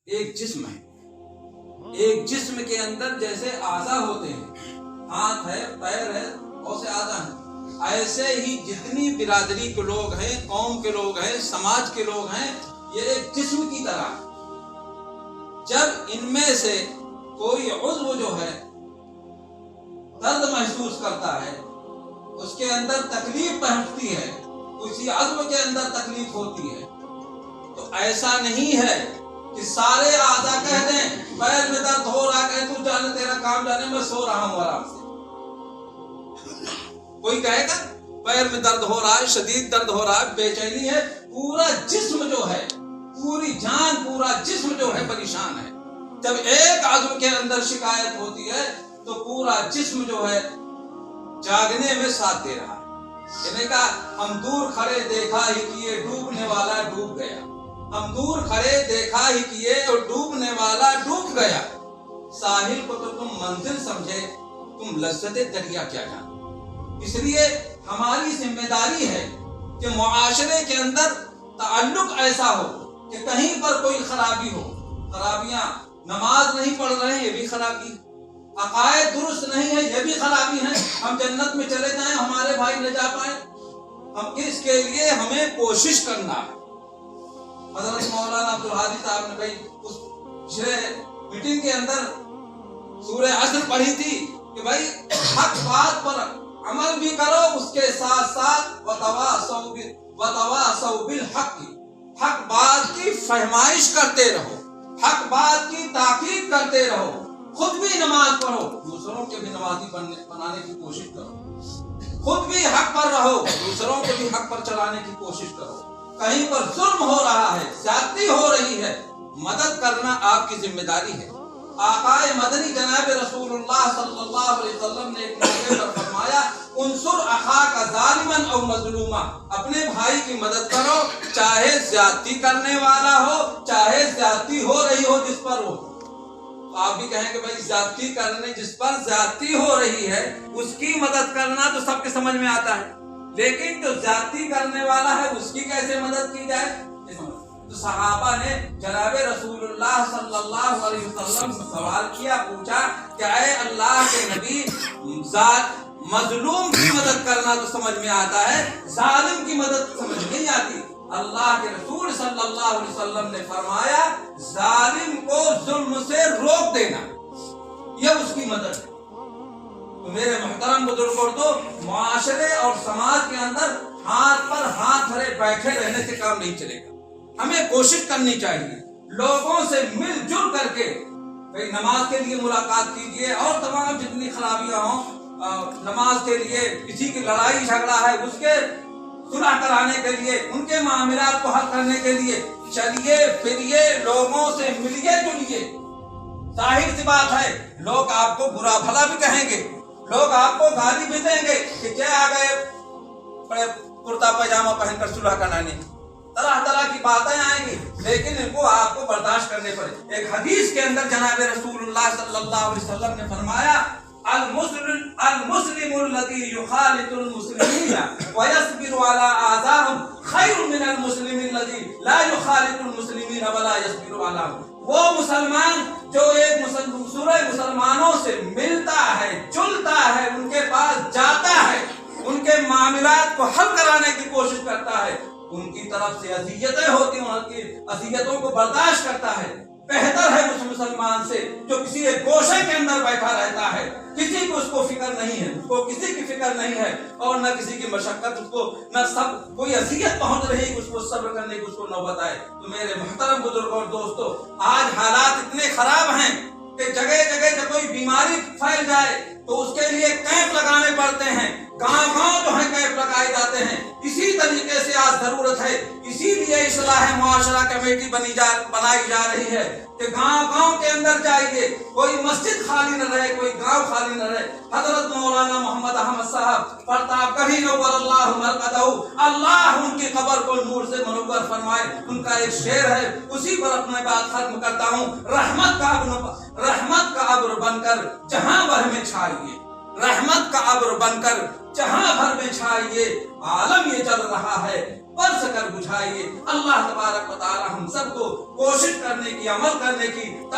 ایک جسم ہے. ایک جسم کے اندر جیسے اعضاء ہوتے ہیں، ہاتھ ہے، پیر ہے، بہت سے اعضاء ہیں، ایسے ہی جتنی برادری کے لوگ ہیں، قوم کے لوگ ہیں، سماج کے لوگ ہیں، یہ ایک جسم کی طرح ہے. جب ان میں سے کوئی عضو جو ہے درد محسوس کرتا ہے، اس کے اندر تکلیف پہنچتی ہے، کسی عضو کے اندر تکلیف ہوتی ہے، تو ایسا نہیں ہے کہ سارے اعضاء کہہ دیں پیر میں درد ہو رہا ہے، تو جانے تیرا کام جانے، میں سو رہا ہوں آرام سے. کوئی کہے گا پیر میں درد ہو رہا ہے، شدید درد ہو رہا ہے، بے چینی ہے. پورا جسم جو ہے، پوری جان، پورا جسم جو ہے پریشان ہے. جب ایک عضو کے اندر شکایت ہوتی ہے تو پورا جسم جو ہے جاگنے میں ساتھ دے رہا ہے. یعنی کہا ہم دور کھڑے دیکھا ہی کیے، ڈوبنے والا ڈوب گیا. ہم دور کھڑے دیکھا ہی کیے اور ڈوبنے والا ڈوب گیا. ساحل کو تو تم منزل سمجھے، تم لذت دریا کیا جانو. اس لیے ہماری ذمہ داری ہے کہ معاشرے کے اندر تعلق ایسا ہو کہ کہیں پر کوئی خرابی ہو. خرابیاں، نماز نہیں پڑھ رہے ہیں، یہ بھی خرابی ہے. عقائد درست نہیں ہے، یہ بھی خرابی ہے. ہم جنت میں چلے جائیں، ہمارے بھائی نہ جا پائیں، ہم اس کے لیے ہمیں کوشش کرنا ہے. حضرت مولانا عبدالہادی صاحب نے بھائی اس پچھلے میٹنگ کے اندر سورہ عصر پڑھی تھی کہ بھائی حق بات پر عمل بھی کرو، اس کے ساتھ ساتھ وتواصوا بالحق، حق بات کی فہمائش کرتے رہو، حق بات کی تاکید کرتے رہو. خود بھی نماز پڑھو، دوسروں کے بھی نمازی بنانے کی کوشش کرو. خود بھی حق پر رہو، دوسروں کو بھی حق پر چلانے کی کوشش کرو. کہیں پر ظلم ہو رہا ہے، زیادتی ہو رہی ہے، مدد کرنا آپ کی ذمہ داری ہے. آقائے مدنی جناب رسول اللہ صلی اللہ علیہ وسلم نے ایک موقع پر فرمایا انصر اخاک ظالما او مظلوما، اپنے بھائی کی مدد کرو، چاہے زیادتی کرنے والا ہو، چاہے زیادتی ہو رہی ہو جس پر ہو. آپ بھی کہیں کہ بھائی زیادتی کرنے، جس پر زیادتی ہو رہی ہے اس کی مدد کرنا تو سب کے سمجھ میں آتا ہے، لیکن جو زیادتی کرنے والا ہے اس کی کیسے مدد کی جائے؟ تو صحابہ نے جناب رسول اللہ صلی اللہ علیہ وسلم سے سوال کیا، پوچھا کہ اے اللہ کے نبی، مظلوم کی مدد کرنا تو سمجھ میں آتا ہے، ظالم کی مدد سمجھ نہیں آتی. اللہ کے رسول صلی اللہ علیہ وسلم نے فرمایا ظالم کو ظلم سے روک دینا، یہ اس کی مدد ہے. تو میرے محترم بزرگوں، تو معاشرے اور سماج کے اندر ہاتھ پر ہاتھ دھرے بیٹھے رہنے سے کام نہیں چلے گا. ہمیں کوشش کرنی چاہیے لوگوں سے مل جل کر کے. بھئی نماز کے لیے ملاقات کیجئے، اور تمام جتنی خرابیاں ہوں، نماز کے لیے کسی کی لڑائی جھگڑا ہے اس کے صلح کرانے کے لیے، ان کے معاملات کو حل کرنے کے لیے چلیے پھریے، لوگوں سے ملیے جلیے. ظاہر سی بات ہے لوگ آپ کو برا بھلا بھی کہیں گے، لوگ آپ کو گالی بھی دیں گے کہ کیا آ گئے بڑے کرتا پاجامہ پہن کر صلح کرانے، طرح طرح کی باتیں آئیں گی، لیکن ان کو آپ کو برداشت کرنے پڑے. ایک حدیث کے اندر جناب رسول اللہ صلی اللہ علیہ وسلم نے فرمایا المسلم الذي يخالط المسلمين ويصبر على آذاهم خير من المسلم الذي لا يخالط المسلمين ولا يصبر عليهم. وہ مسلمان جو ایک دوسرے مسلمانوں سے ملتا ہے، جلتا ہے، ان کے پاس جاتا ہے، ان کے معاملات کو حل کرانے کی کوشش کرتا ہے، ان کی طرف سے اذیتیں ہوتی ہیں، ان کی اذیتوں کو برداشت کرتا ہے، بہتر ہے اس مسلمان سے جو کسی ایک گوشے کے اندر بیٹھا رہتا ہے، کسی کو اس کو فکر نہیں ہے، اس کو کسی کی فکر نہیں ہے، اور نہ کسی کی مشقت اس کو، نہ سب کوئی اذیت پہنچ رہی ہے اس کو صبر کرنے کی اس کو نوبت آئے. تو میرے محترم بزرگوں اور دوستو، آج حالات اتنے خراب ہیں کہ جگہ جگہ جب کوئی بیماری پھیل جائے تو اس کے لیے کیمپ لگانے پڑتے ہیں، گاؤں گاؤں جو ہے کیمپ لگائے جاتے ہیں. اسی طریقے سے آج ضرورت ہے، اسی لیے اصلاح معاشرہ کمیٹی بنائی جا رہی ہے کہ گاؤں گاؤں کے اندر جائیے، کوئی مسجد خالی نہ رہے، کوئی گاؤں خالی نہ رہے. حضرت مولانا محمد احمد صاحب پرتاپ گڑھی نور اللہ مرقدہ، اللہ ان کی قبر کو نور سے منور فرمائے. ان کا ایک شعر ہے، اسی پر اپنے بات ختم کرتا ہوں. رحمت کا ابر بن کر جہاں بھر میں چھائیے، رحمت کا ابر بن کر جہاں بھر میں چھائیے، عالم یہ چل رہا ہے برس کر بجھائیے. اللہ تبارک و تعالی ہم سب کو کوشش کرنے کی، عمل کرنے